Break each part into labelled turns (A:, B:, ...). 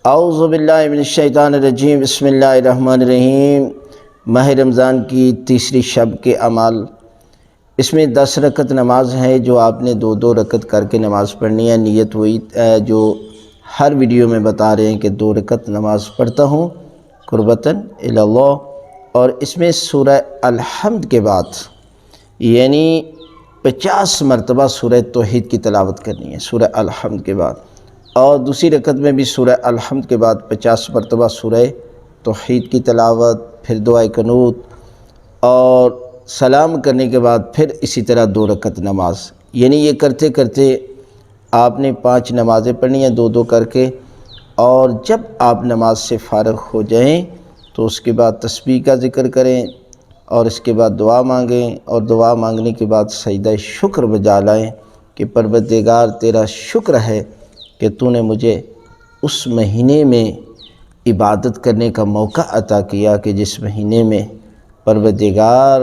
A: اعوذ باللہ من الشیطان الرجیم، بسم اللہ الرحمن الرحیم۔ ماہ رمضان کی تیسری شب کے اعمال، اس میں 10 رکعت نماز ہے جو آپ نے 2 رکعت کر کے نماز پڑھنی ہے۔ نیت ہوئی جو ہر ویڈیو میں بتا رہے ہیں کہ 2 رکعت نماز پڑھتا ہوں قربتاً الی اللہ، اور اس میں سورہ الحمد کے بعد یعنی 50 مرتبہ سورہ توحید کی تلاوت کرنی ہے سورہ الحمد کے بعد، اور دوسری رکعت میں بھی سورہ الحمد کے بعد 50 مرتبہ سورہ توحید کی تلاوت، پھر دعائے قنوت، اور سلام کرنے کے بعد پھر اسی طرح 2 رکعت نماز، یعنی یہ کرتے کرتے آپ نے 5 نمازیں پڑھنی ہیں 2 کر کے، اور جب آپ نماز سے فارغ ہو جائیں تو اس کے بعد تسبیح کا ذکر کریں، اور اس کے بعد دعا مانگیں، اور دعا مانگنے کے بعد سجدہ شکر بجا لائیں کہ پروردگار تیرا شکر ہے کہ تو نے مجھے اس مہینے میں عبادت کرنے کا موقع عطا کیا کہ جس مہینے میں پروردگار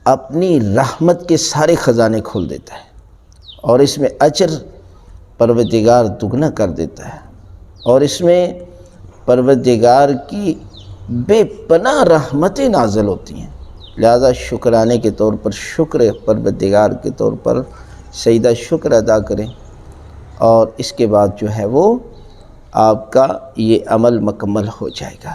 A: اپنی رحمت کے سارے خزانے کھول دیتا ہے، اور اس میں اجر پروردگار دگنا کر دیتا ہے، اور اس میں پروردگار کی بے پناہ رحمتیں نازل ہوتی ہیں۔ لہذا شکرانے کے طور پر شکر پروردگار کے طور پر سجدہ شکر ادا کریں، اور اس کے بعد جو ہے وہ آپ کا یہ عمل مکمل ہو جائے گا۔